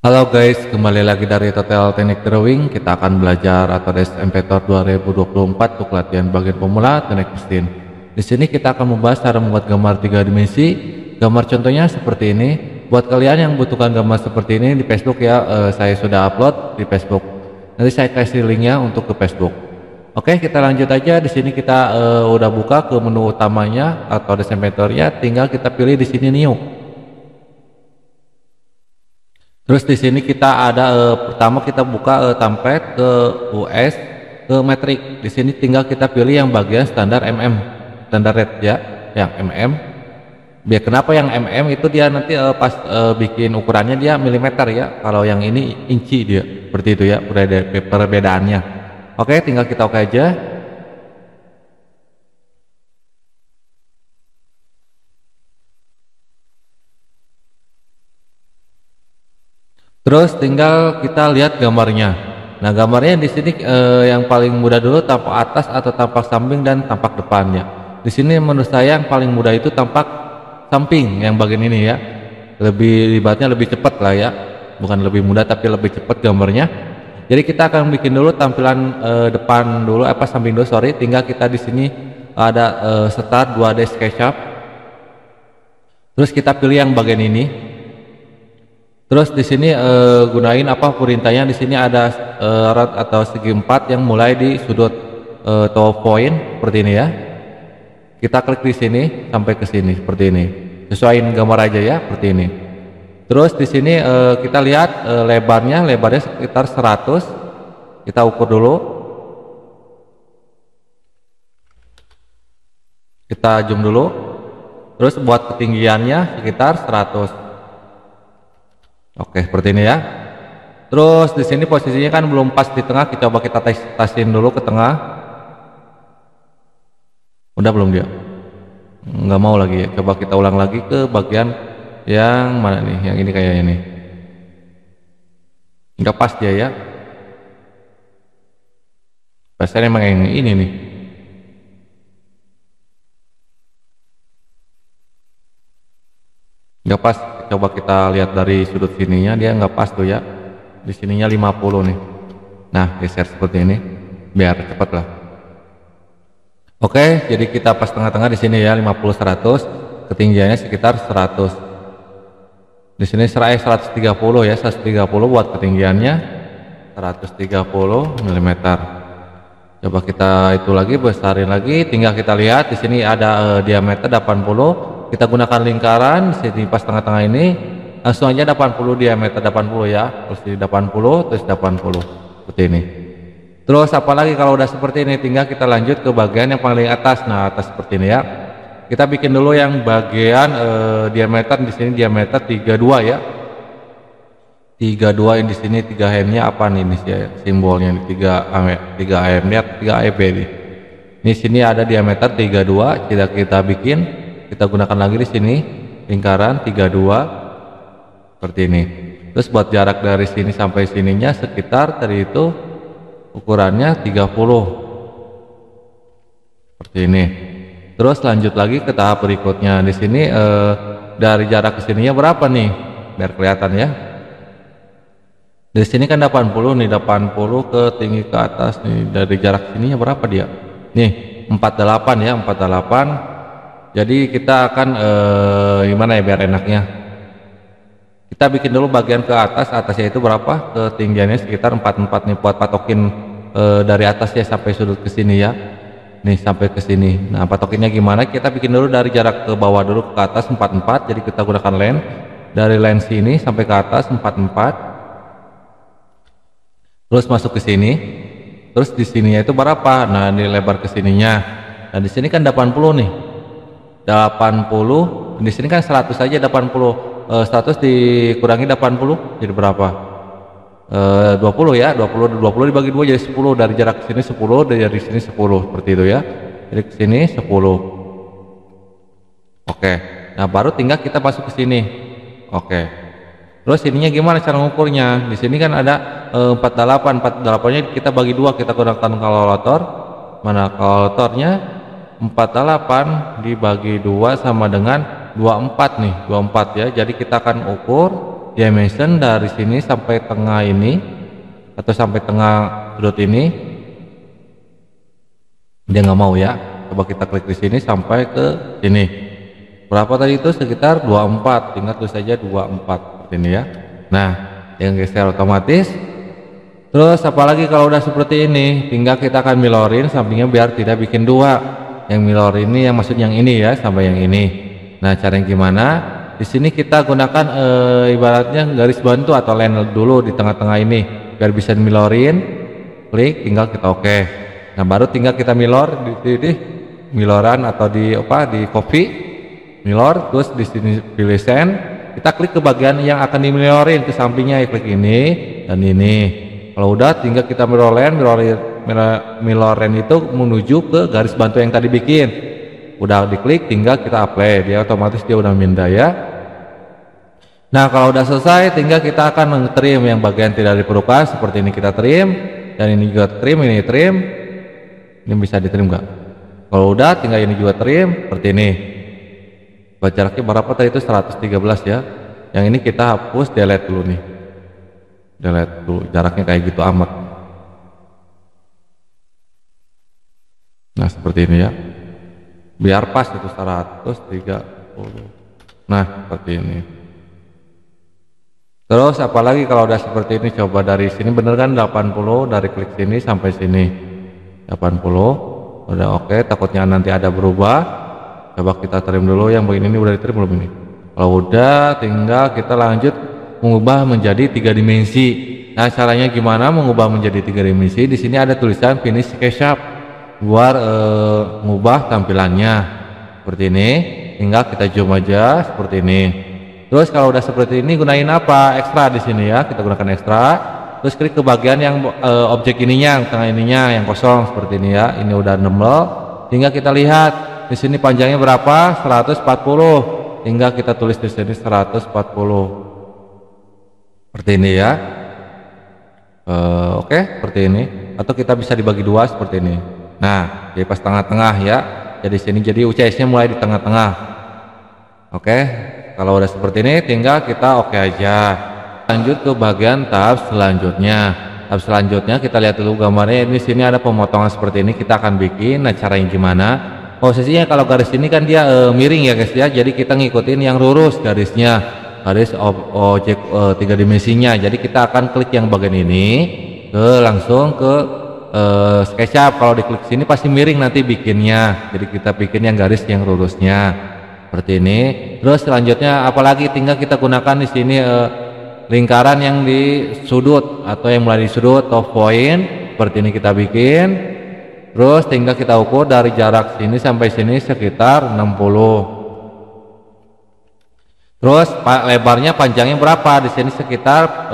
Halo guys, kembali lagi dari Total Teknik Drawing. Kita akan belajar AutoDesk Inventor 2024 untuk latihan bagian pemula teknik mesin. Di sini kita akan membahas cara membuat gambar 3 dimensi. Gambar contohnya seperti ini. Buat kalian yang butuhkan gambar seperti ini di Facebook ya, saya sudah upload di Facebook. Nanti saya kasih linknya untuk ke Facebook. Oke, kita lanjut aja. Di sini kita udah buka ke menu utamanya AutoDesk Inventor-nya. Tinggal kita pilih di sini New. Terus di sini kita ada pertama kita buka template ke US ke metrik. Di sini tinggal kita pilih yang bagian standar mm, standar red ya, yang mm. Biar kenapa yang mm itu dia nanti pas bikin ukurannya dia milimeter ya. Kalau yang ini inci dia, seperti itu ya perbedaannya. Oke, tinggal kita oke aja. Terus tinggal kita lihat gambarnya. Nah, gambarnya di sini yang paling mudah dulu tampak atas atau tampak samping dan tampak depannya. Di sini menurut saya yang paling mudah itu tampak samping yang bagian ini ya. Lebih libatnya lebih cepat lah ya. Bukan lebih mudah tapi lebih cepat gambarnya. Jadi kita akan bikin dulu tampilan depan dulu samping dulu sorry. Tinggal kita di sini ada start 2D SketchUp. Terus kita pilih yang bagian ini. Terus di sini gunain perintahnya di sini ada rad atau segi 4 yang mulai di sudut top point seperti ini ya. Kita klik di sini sampai ke sini seperti ini. Sesuaiin gambar aja ya seperti ini. Terus di sini kita lihat lebarnya sekitar 100. Kita ukur dulu. Kita zoom dulu. Terus buat ketinggiannya sekitar 100. Oke, seperti ini ya. Terus di sini posisinya kan belum pas di tengah, kita coba kita tasin dulu ke tengah. Udah belum dia? Nggak mau lagi ya. Coba kita ulang lagi ke bagian yang mana nih? Yang ini kayak ini. Nggak pas dia ya. Pasnya emang yang ini nih. Nggak pas. Coba kita lihat dari sudut sininya dia nggak pas tuh ya. Di sininya 50 nih. Nah, geser seperti ini biar cepet lah. Oke, jadi kita pas tengah-tengah di sini ya 50 100, ketinggiannya sekitar 100. Di sini 130 ya, 130 buat ketinggiannya 130 mm. Coba kita itu lagi besarin lagi, tinggal kita lihat di sini ada diameter 80. Kita gunakan lingkaran sini pas tengah-tengah ini langsung aja 80 diameter 80 ya, terus di 80 terus 80 seperti ini. Terus apalagi kalau udah seperti ini tinggal kita lanjut ke bagian yang paling atas. Nah, atas seperti ini ya. Kita bikin dulu yang bagian diameter di sini diameter 32 ya. 32 yang di sini 3 hem-nya apa nih simbolnya nih 3 hem lihat 3 EB nih. Ini sini ada diameter 32, kita bikin. Kita gunakan lagi di sini lingkaran 32 seperti ini. Terus buat jarak dari sini sampai sininya sekitar tadi itu ukurannya 30 seperti ini. Terus lanjut lagi ke tahap berikutnya. Di sini dari jarak ke sininya berapa nih? Biar kelihatan ya. Di sini kan 80 nih, 80 ke tinggi ke atas nih. Dari jarak sininya berapa dia? Nih 48 ya, 48. Jadi kita akan gimana ya biar enaknya. Kita bikin dulu bagian ke atasnya itu berapa? Ketinggiannya sekitar 44 nih buat patokin dari atas ya sampai sudut ke sini ya. Nih sampai ke sini. Nah, patokinnya gimana? Kita bikin dulu dari jarak ke bawah dulu ke atas 44. Jadi kita gunakan line dari line sini sampai ke atas 44. Terus masuk ke sini. Terus di sininya itu berapa? Nah, di lebar ke sininya. Nah, di sini kan 80 nih. 80 di sini kan 100 aja 80 100 dikurangi 80 jadi berapa 20 ya 20 dibagi 2 jadi 10 dari jarak sini 10 dari sini 10 seperti itu ya jadi ke sini 10. Oke, nah baru tinggal kita masuk ke sini. Oke, terus ininya gimana cara ngukurnya? Di sini kan ada 48 nya kita bagi 2, kita gunakan kalkulator. Mana kalkulatornya? 48 dibagi 2 sama dengan 24 nih, 24 ya. Jadi kita akan ukur dimension dari sini sampai tengah ini atau sampai tengah sudut ini. Dia nggak mau ya. Coba kita klik di sini sampai ke sini. Berapa tadi itu? Sekitar 24. Tinggal tulis saja 24 seperti ini ya. Nah, yang geser otomatis. Terus apalagi kalau udah seperti ini, tinggal kita akan milorin sampingnya biar tidak bikin dua. Yang milor ini yang maksud yang ini ya, sampai yang ini. Nah, cara yang gimana? Di sini kita gunakan ibaratnya garis bantu atau line dulu di tengah-tengah ini biar bisa milorin. Klik, tinggal kita oke. Nah, baru tinggal kita milor di miloran atau di copy milor, terus di sini pilih send. Kita klik ke bagian yang akan dimilorin ke sampingnya, klik ini dan ini. Kalau udah tinggal kita miloren itu menuju ke garis bantu yang tadi bikin. Udah diklik tinggal kita apply, dia otomatis dia udah mindah ya. Nah, kalau udah selesai tinggal kita akan nge-trim yang bagian tidak diperlukan, seperti ini kita trim, dan ini juga trim, ini trim. Ini bisa ditrim enggak? Kalau udah tinggal ini juga trim seperti ini. Jaraknya berapa tadi itu? 113 ya. Yang ini kita hapus, delete dulu nih. Delete dulu, jaraknya kayak gitu amat. Nah, seperti ini ya. Biar pas itu 130. Nah, seperti ini. Terus apalagi kalau udah seperti ini, coba dari sini bener kan 80, dari klik sini sampai sini 80. Udah oke, takutnya nanti ada berubah. Coba kita trim dulu yang begini, ini udah ditrim belum ini? Kalau udah tinggal kita lanjut mengubah menjadi 3 dimensi. Nah, caranya gimana mengubah menjadi 3 dimensi? Di sini ada tulisan finish SketchUp buat mengubah tampilannya seperti ini. Tinggal kita zoom aja seperti ini. Terus kalau udah seperti ini gunain apa? Ekstra di sini ya. Kita gunakan ekstra. Terus klik ke bagian yang objek ininya, yang tengah ininya yang kosong seperti ini ya. Ini udah nempel. Tinggal kita lihat di sini panjangnya berapa? 140. Tinggal kita tulis di sini 140. Seperti ini ya. Oke, seperti ini. Atau kita bisa dibagi dua seperti ini. Nah, jadi pas tengah-tengah ya. Jadi sini jadi UCS-nya mulai di tengah-tengah. Oke, kalau udah seperti ini tinggal kita oke aja. Lanjut ke bagian tahap selanjutnya. Tahap selanjutnya kita lihat dulu gambarnya. Ini sini ada pemotongan seperti ini kita akan bikin. Nah, caranya gimana? Posisinya kalau garis ini kan dia miring ya guys ya. Jadi kita ngikutin yang lurus garisnya. Garis objek 3 dimensinya. Jadi kita akan klik yang bagian ini langsung ke SketchUp. Kalau diklik sini pasti miring nanti bikinnya. Jadi kita bikin yang garis yang lurusnya seperti ini. Terus selanjutnya apalagi tinggal kita gunakan di sini lingkaran yang di sudut atau yang mulai di sudut top point seperti ini kita bikin. Terus tinggal kita ukur dari jarak sini sampai sini sekitar 60. Terus lebarnya panjangnya berapa? Di sini sekitar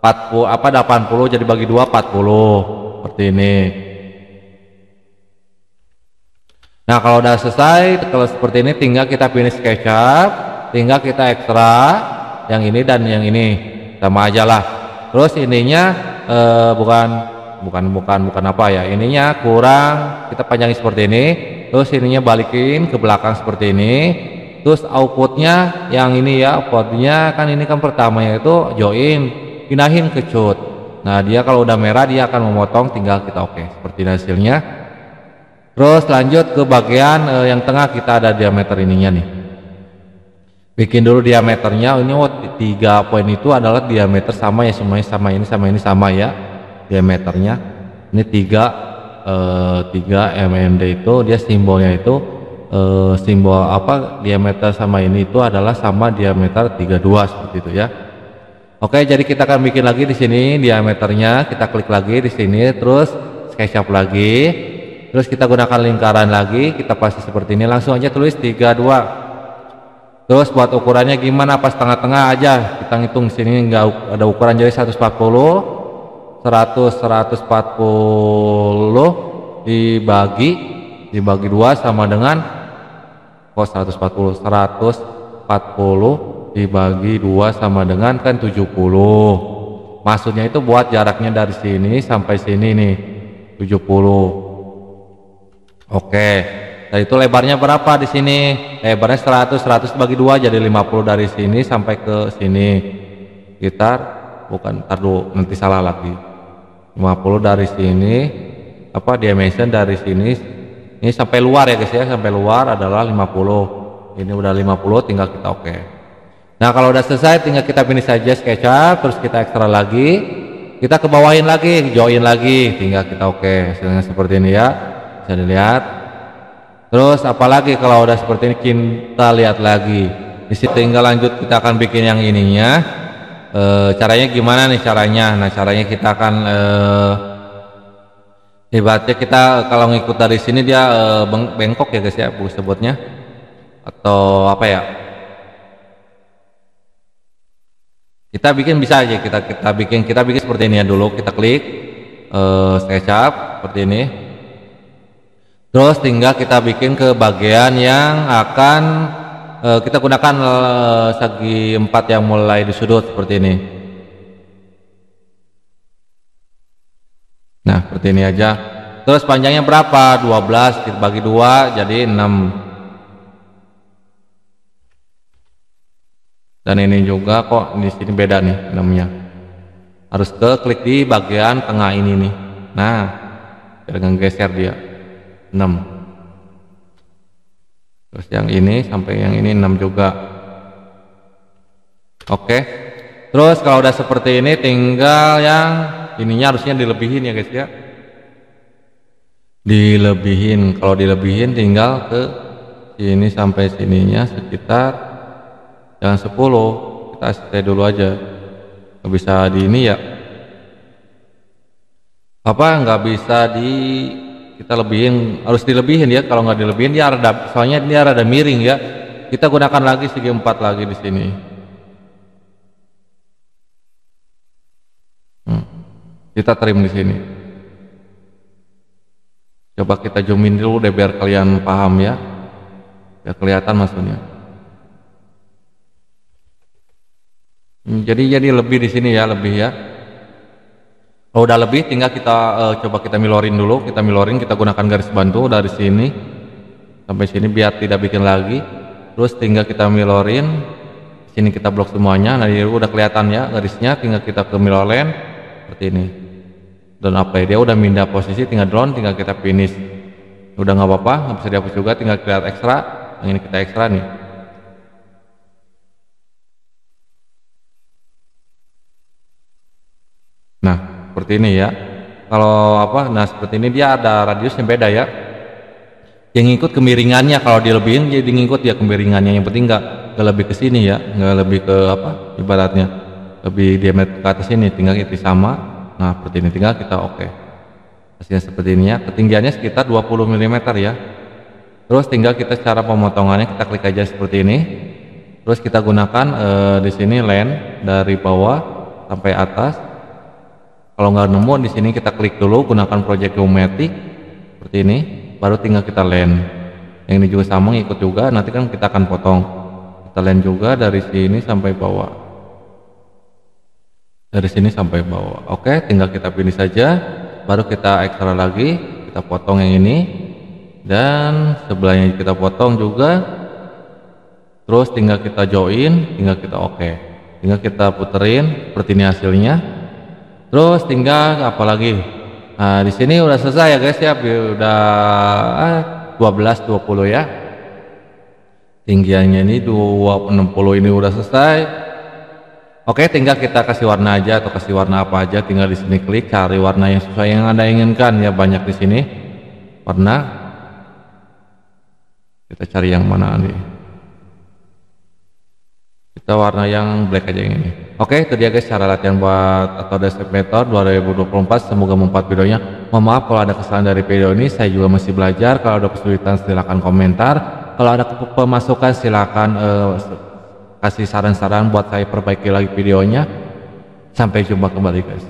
80 jadi bagi 2 40 seperti ini. Nah, kalau udah selesai kalau seperti ini tinggal kita finish SketchUp, tinggal kita ekstra yang ini dan yang ini sama aja lah. Terus ininya bukan apa ya? Ininya kurang, kita panjangin seperti ini. Terus ininya balikin ke belakang seperti ini. Terus outputnya yang ini ya, outputnya kan ini kan pertamanya itu join, pindahin ke cut. Nah, dia kalau udah merah dia akan memotong, tinggal kita oke seperti hasilnya. Terus lanjut ke bagian yang tengah, kita ada diameter ininya nih. Bikin dulu diameternya. Ini 3 poin itu adalah diameter sama ya, semuanya sama, ini sama ini sama ya diameternya. Ini 3 mm itu dia simbolnya itu simbol apa diameter sama ini itu adalah sama diameter 32 seperti itu ya. Oke, jadi kita akan bikin lagi di sini diameternya, kita klik lagi di sini, terus SketchUp lagi, terus kita gunakan lingkaran lagi, kita pasti seperti ini, langsung aja tulis 32. Terus buat ukurannya gimana? Pas tengah-tengah aja kita ngitung sini, nggak ada ukuran, jadi 140 dibagi 2 sama dengan 140 dibagi 2 sama dengan kan 70. Maksudnya itu buat jaraknya dari sini sampai sini nih 70. Oke. Dan itu lebarnya berapa di sini? lebarnya 100 bagi 2 jadi 50 dari sini sampai ke sini sekitar, bukan, ntar dulu nanti salah lagi, 50 dari sini apa dimension dari sini ini sampai luar ya guys ya, sampai luar adalah 50. Ini udah 50, tinggal kita oke. Nah kalau udah selesai tinggal kita finish saja SketchUp, terus kita ekstra lagi, kita ke bawahin lagi, join lagi, tinggal kita oke. Hasilnya seperti ini ya, bisa dilihat. Terus apalagi kalau udah seperti ini kita lihat lagi. Di sini tinggal lanjut, kita akan bikin yang ininya. Caranya gimana nih caranya? Nah caranya kita akan ibaratnya kita kalau ngikut dari sini dia bengkok ya guys ya, bu sebutnya, atau apa ya, kita bikin bisa aja kita bikin seperti ini ya. Dulu kita klik SketchUp seperti ini, terus tinggal kita bikin ke bagian yang akan kita gunakan segi 4 yang mulai di sudut seperti ini. Nah seperti ini aja. Terus panjangnya berapa? 12 kita bagi 2 jadi 6. Dan ini juga kok di sini beda nih namanya. Harus ke klik di bagian tengah ini nih. Nah jangan geser dia 6. Terus yang ini sampai yang ini 6 juga. Oke. Terus kalau udah seperti ini tinggal yang ininya harusnya dilebihin ya guys ya, dilebihin. Kalau dilebihin tinggal ke sini sampai sininya sekitar jangan 10, kita stay dulu aja. Nggak bisa di ini ya, apa nggak bisa di kita lebihin, harus dilebihin ya. Kalau nggak dilebihin dia rada, soalnya dia rada miring ya, kita gunakan lagi segi 4 lagi di sini. Kita trim di sini. Coba kita zoomin dulu deh biar kalian paham ya, biar kelihatan maksudnya. Jadi lebih di sini ya, lebih ya. Kalau udah lebih tinggal kita coba kita milorin dulu, kita gunakan garis bantu dari sini sampai sini biar tidak bikin lagi. Terus tinggal kita milorin, sini kita blok semuanya. Nah ini udah kelihatan ya garisnya, tinggal kita ke miloren seperti ini. Dan apa ya, dia udah pindah posisi, tinggal drone, tinggal kita finish. Udah nggak apa-apa, nggak bisa dihapus juga, tinggal kita ekstra. Yang ini kita ekstra nih. Nah seperti ini ya. Kalau apa, nah seperti ini dia ada radius yang beda ya, yang ngikut kemiringannya. Kalau dilebihin jadi ngikut ya kemiringannya, yang penting nggak lebih ke sini ya, nggak lebih ke apa ibaratnya lebih diameter ke atas ini, tinggal kita sama. Nah seperti ini tinggal kita oke. Hasilnya seperti ini ya, ketinggiannya sekitar 20 mm ya. Terus tinggal kita cara pemotongannya, kita klik aja seperti ini. Terus kita gunakan di sini line dari bawah sampai atas. Kalau nggak nemu di sini kita klik dulu, gunakan project geometrik seperti ini, baru tinggal kita line. Yang ini juga sama ngikut juga, nanti kan kita akan potong. Kita line juga dari sini sampai bawah. Dari sini sampai bawah. Oke, tinggal kita finish saja, baru kita ekstra lagi, kita potong yang ini dan sebelahnya kita potong juga. Terus tinggal kita join, tinggal kita oke. Tinggal kita puterin seperti ini hasilnya. Terus tinggal apa lagi? Nah, di sini udah selesai ya guys ya, udah 12-20 ya. Tinggiannya ini 260 ini udah selesai. Oke, tinggal kita kasih warna aja atau kasih warna apa aja, tinggal di sini klik cari warna yang sesuai yang Anda inginkan ya, banyak di sini warna. Kita cari yang mana nih? Kita warna yang black aja yang ini. Oke, itu dia guys cara latihan buat Autodesk Illustrator 2024. Semoga membuat videonya. Mohon maaf kalau ada kesalahan dari video ini, saya juga masih belajar. Kalau ada kesulitan silakan komentar. Kalau ada pemasukan silakan kasih saran-saran buat saya perbaiki lagi videonya. Sampai jumpa kembali guys.